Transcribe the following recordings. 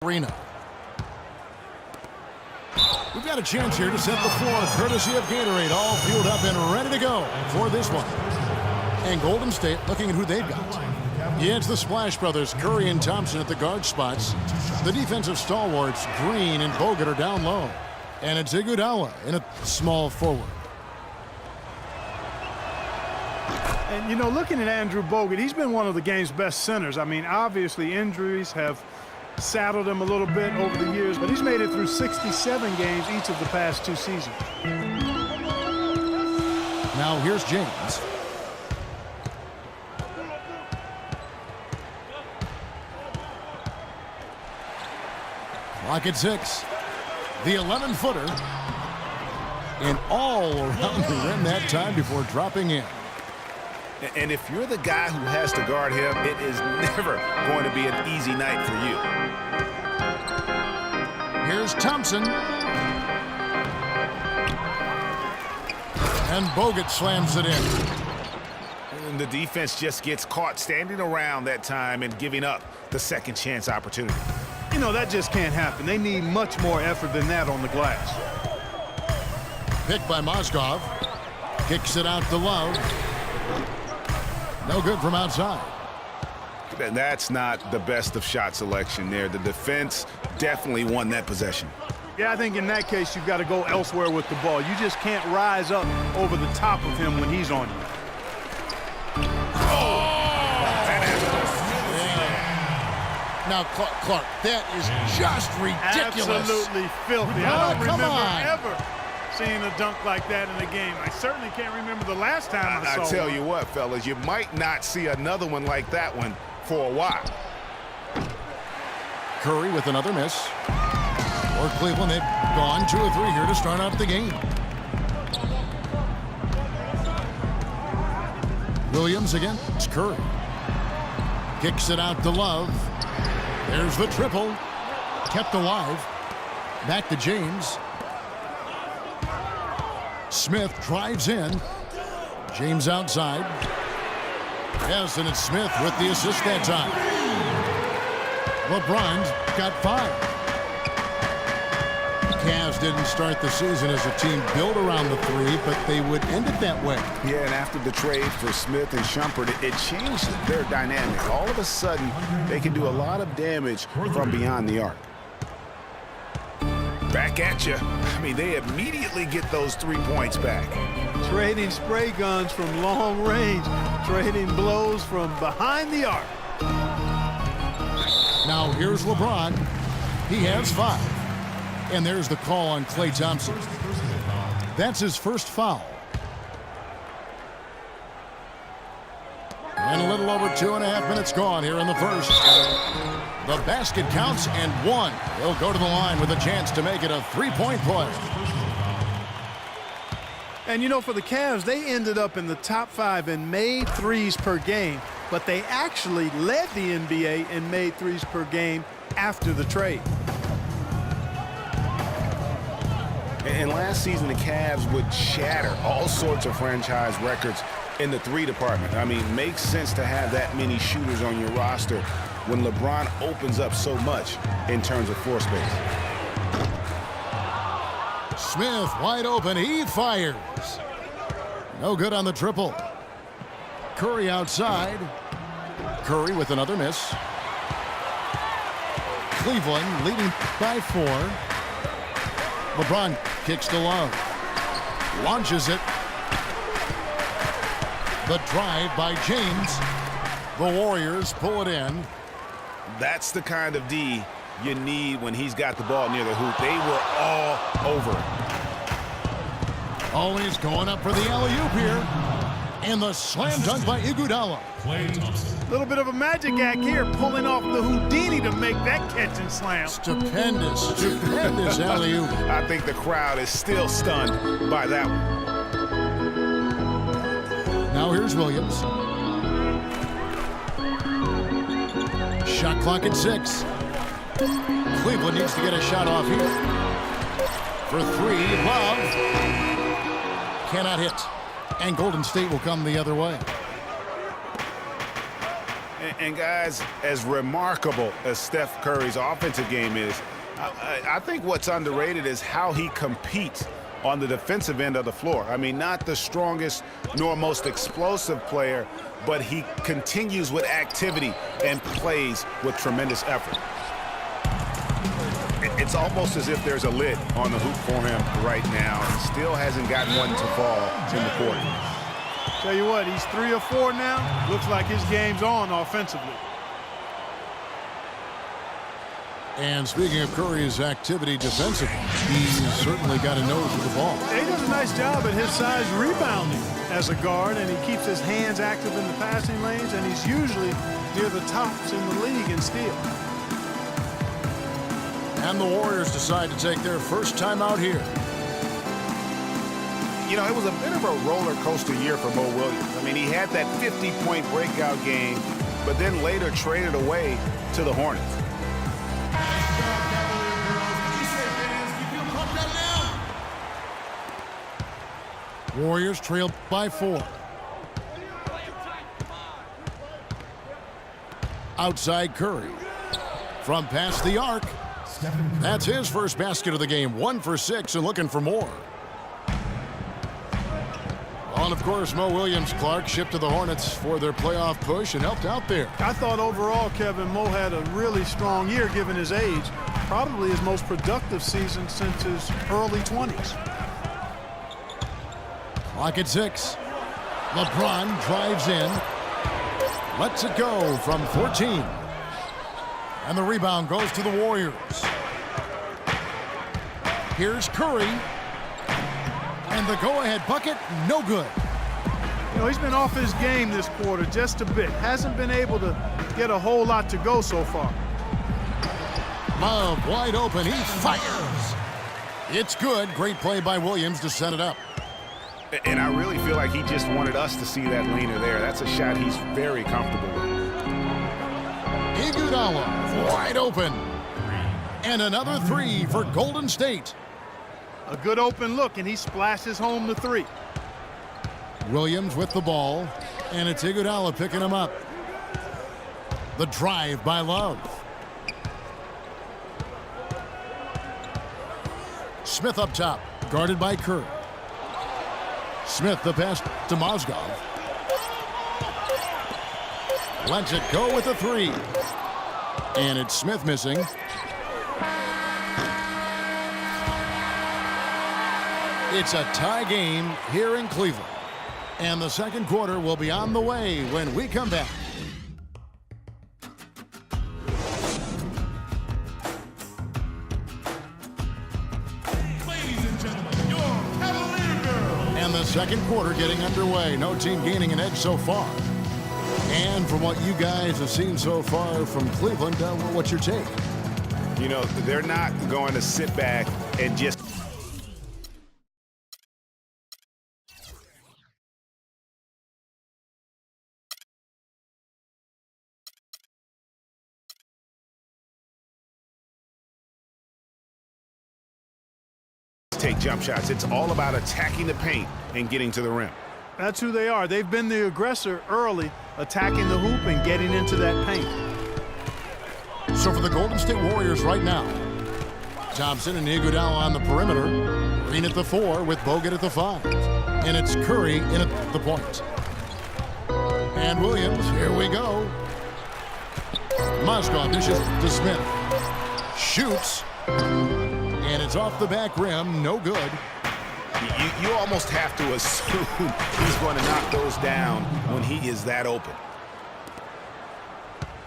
Arena. We've got a chance here to set the floor, courtesy of Gatorade, all fueled up and ready to go for this one. And Golden State looking at who they've got. Yeah, it's the Splash Brothers, Curry and Thompson at the guard spots. The defensive stalwarts, Green and Bogut, are down low. And it's Iguodala in a small forward. And, you know, looking at Andrew Bogut, he's been one of the game's best centers. I mean, obviously injuries have saddled him a little bit over the years, but he's made it through 67 games each of the past 2 seasons. Now here's James. Clock at 6. The 11-footer. And all around the rim that time before dropping in. And if you're the guy who has to guard him, it is never going to be an easy night for you. Here's Thompson. And Bogut slams it in. And the defense just gets caught standing around that time and giving up the second chance opportunity. You know, that just can't happen. They need much more effort than that on the glass. Picked by Mozgov. Kicks it out to Love. No good from outside. That's not the best of shot selection there. The defense definitely won that possession. Yeah, I think in that case, you've got to go elsewhere with the ball. You just can't rise up over the top of him when he's on you. Now, Clark, that is just ridiculous. Absolutely filthy. Oh, I don't come remember on. ever seeing a dunk like that in a game. I certainly can't remember the last time I saw I tell one. you what, fellas, you might not see another one like that one for a while. Curry with another miss. For Cleveland, they've gone 2 or 3 here to start out the game. Williams against Curry. Kicks it out to Love. There's the triple. Kept alive. Back to James. Smith drives in. James outside. Yes, and it's Smith with the assist that time. LeBron's got 5. Cavs didn't start the season as a team built around the 3, but they would end it that way. Yeah, and after the trade for Smith and Shumpert, it changed their dynamic. All of a sudden, they can do a lot of damage from beyond the arc. Back at you. I mean, they immediately get those 3 points back. Trading spray guns from long range, trading blows from behind the arc. Now here's LeBron. He has 5. And there's the call on Klay Thompson. That's his first foul. And a little over 2.5 minutes gone here in the first. The basket counts and 1. He'll go to the line with a chance to make it a 3-point play. And you know, for the Cavs, they ended up in the top 5 in made threes per game, but they actually led the NBA in made threes per game after the trade. And last season, the Cavs would shatter all sorts of franchise records in the 3 department. I mean, makes sense to have that many shooters on your roster when LeBron opens up so much in terms of floor space. Smith wide open. He fires. No good on the triple. Curry outside. Curry with another miss. Cleveland leading by 4. LeBron kicks to Love. Launches it. The drive by James. The Warriors pull it in. That's the kind of D you need when he's got the ball near the hoop. They were all over it. Always going up for the alley-oop here. And the slam dunk by Iguodala. A little bit of a magic act here, pulling off the Houdini to make that catch and slam. Stupendous alley-oop. I think the crowd is still stunned by that one. Now here's Williams. Shot clock at 6. Cleveland needs to get a shot off here. For 3, Love. Cannot hit. And Golden State will come the other way. And guys, as remarkable as Steph Curry's offensive game is, I think what's underrated is how he competes on the defensive end of the floor. I mean, not the strongest nor most explosive player, but he continues with activity and plays with tremendous effort. It's almost as if there's a lid on the hoop for him right now. He still hasn't gotten one to fall in the quarter. Tell you what, he's 3 or 4 now. Looks like his game's on offensively. And speaking of Curry's activity defensively, he's certainly got a nose for the ball. He does a nice job at his size rebounding as a guard, and he keeps his hands active in the passing lanes, and he's usually near the tops in the league in steal. And the Warriors decide to take their first time out here. You know, it was a bit of a roller coaster year for Mo Williams. I mean, he had that 50-point breakout game, but then later traded away to the Hornets. Warriors trail by 4. Outside Curry. From past the arc. That's his first basket of the game. 1 for 6 and looking for more. And of course, Mo Williams, Clark, shipped to the Hornets for their playoff push and helped out there. I thought overall, Kevin, Mo had a really strong year given his age. Probably his most productive season since his early 20s. Clock at 6. LeBron drives in. Lets it go from 14. And the rebound goes to the Warriors. Here's Curry. And the go-ahead bucket, no good. You know, he's been off his game this quarter just a bit. Hasn't been able to get a whole lot to go so far. Love wide open. He fires. It's good. Great play by Williams to set it up. And I really feel like he just wanted us to see that leaner there. That's a shot he's very comfortable with. Iguodala wide open. And another 3 for Golden State. A good open look, and he splashes home the 3. Williams with the ball, and it's Iguodala picking him up. The drive by Love. Smith up top, guarded by Curry. Smith the pass to Mozgov. Lets it go with the 3. And it's Smith missing. It's a tie game here in Cleveland. And the second quarter will be on the way when we come back. Ladies and gentlemen, your Cavalier Girls. And the second quarter getting underway. No team gaining an edge so far. And from what you guys have seen so far from Cleveland, what's your take? You know, they're not going to sit back and just take jump shots. It's all about attacking the paint and getting to the rim. That's who they are. They've been the aggressor early, attacking the hoop and getting into that paint. So for the Golden State Warriors right now, Thompson and Iguodala on the perimeter. Green at the 4 with Bogut at the 5. And it's Curry in at the point. And Williams, here we go. Mozgov dishes to Smith. Shoots. And it's off the back rim, no good. You almost have to assume he's going to knock those down when he is that open.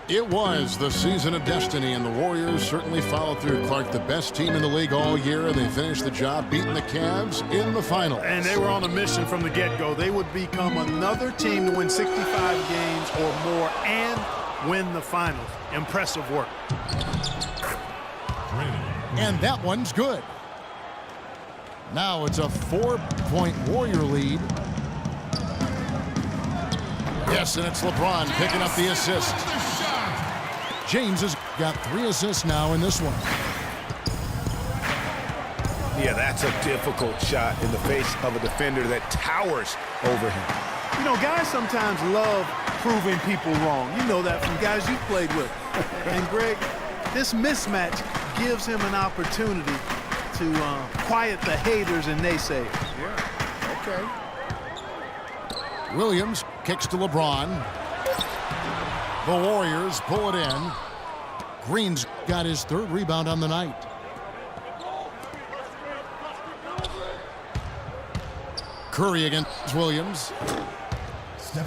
It was the season of destiny, and the Warriors certainly followed through. Clark, the best team in the league all year, and they finished the job beating the Cavs in the finals. And they were on a mission from the get-go. They would become another team to win 65 games or more and win the finals. Impressive work. And that one's good. Now it's a 4-point Warrior lead. Yes, and it's LeBron picking up the assist. James has got 3 assists now in this one. Yeah, that's a difficult shot in the face of a defender that towers over him. You know, guys sometimes love proving people wrong. You know that from guys you've played with. And Greg, this mismatch gives him an opportunity to quiet the haters and naysayers. Yeah, okay. Williams kicks to LeBron. The Warriors pull it in. Green's got his 3rd rebound on the night. Curry against Williams.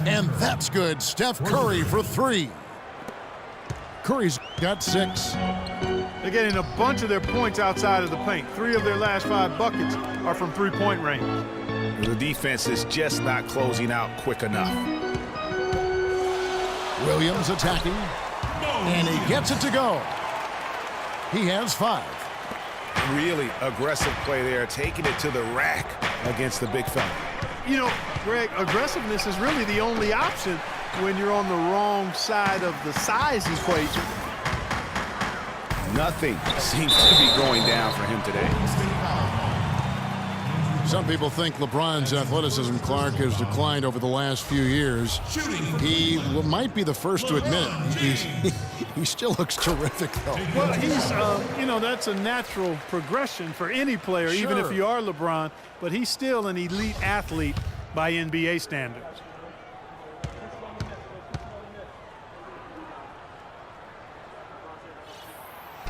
And that's good. Steph Curry for 3. Curry's got 6. They're getting a bunch of their points outside of the paint. 3 of their last 5 buckets are from three-point range. The defense is just not closing out quick enough. Williams attacking. And he gets it to go. He has 5. Really aggressive play there, taking it to the rack against the big fella. You know, Greg, aggressiveness is really the only option when you're on the wrong side of the size equation. Nothing seems to be going down for him today. Some people think LeBron's athleticism, Clark, has declined over the last few years. He might be the first to admit it. He still looks terrific, though. Well, he's, you know, that's a natural progression for any player, even if you are LeBron. But he's still an elite athlete by NBA standards.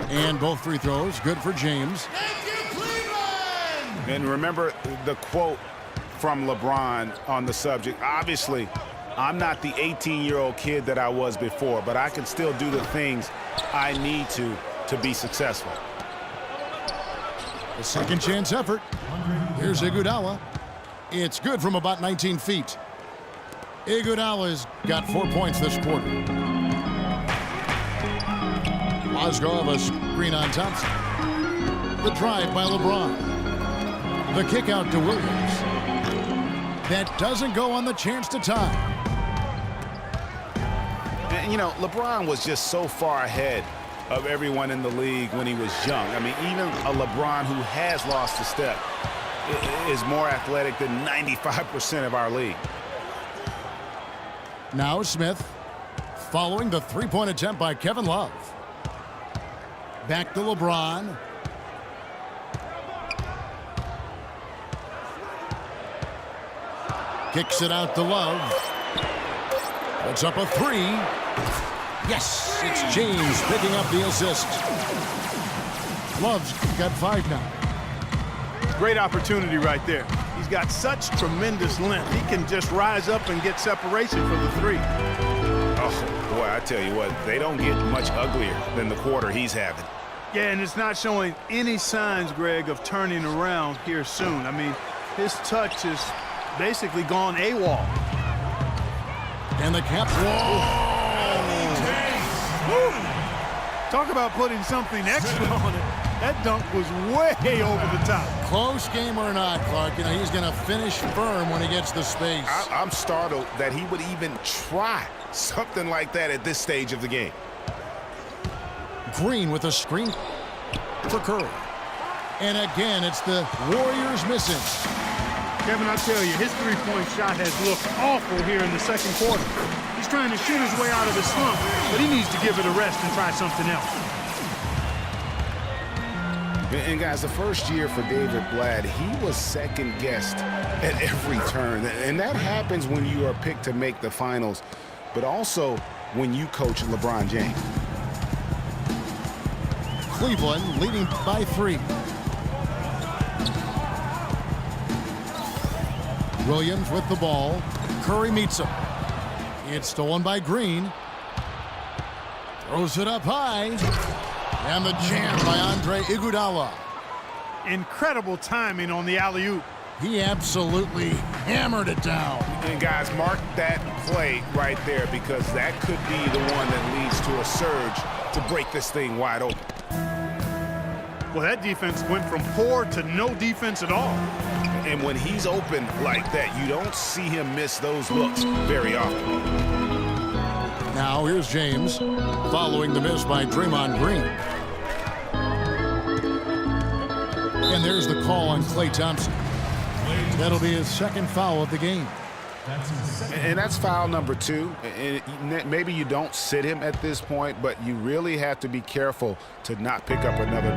And both free throws, good for James. Thank you, Cleveland! And remember the quote from LeBron on the subject. Obviously, I'm not the 18-year-old kid that I was before, but I can still do the things I need to be successful. The second chance effort. Here's Iguodala. It's good from about 19 feet. Iguodala's got 4 points this quarter. Mozgov, a screen on Thompson. The drive by LeBron. The kick out to Williams. That doesn't go on the chance to tie. And, you know, LeBron was just so far ahead of everyone in the league when he was young. I mean, even a LeBron who has lost a step is more athletic than 95% of our league. Now Smith, following the three-point attempt by Kevin Love. Back to LeBron. Kicks it out to Love. Puts up a 3. Yes, it's James picking up the assist. Love's got 5 now. Great opportunity right there. He's got such tremendous length. He can just rise up and get separation for the 3. Oh, boy, I tell you what, they don't get much uglier than the quarter he's having. Yeah, and it's not showing any signs, Greg, of turning around here soon. I mean, his touch is basically gone AWOL. And the cap. Talk about putting something extra on it. That dunk was way over the top. Close game or not, Clark, you know, he's going to finish firm when he gets the space. I'm startled that he would even try something like that at this stage of the game. Green with a screen for Curry. And again, it's the Warriors missing. Kevin, I tell you, his three-point shot has looked awful here in the second quarter. He's trying to shoot his way out of his slump, but he needs to give it a rest and try something else. And guys, the first year for David Blatt, he was second-guessed at every turn. And that happens when you are picked to make the finals, but also when you coach LeBron James. Cleveland leading by 3. Williams with the ball. Curry meets him. It's stolen by Green. Throws it up high. And the jam by Andre Iguodala. Incredible timing on the alley-oop. He absolutely hammered it down. And guys, mark that play right there, because that could be the one that leads to a surge to break this thing wide open. Well, that defense went from poor to no defense at all. And when he's open like that, you don't see him miss those looks very often. Now here's James following the miss by Draymond Green. And there's the call on Klay Thompson. That'll be his second foul of the game. And that's foul number 2. And maybe you don't sit him at this point, but you really have to be careful to not pick up another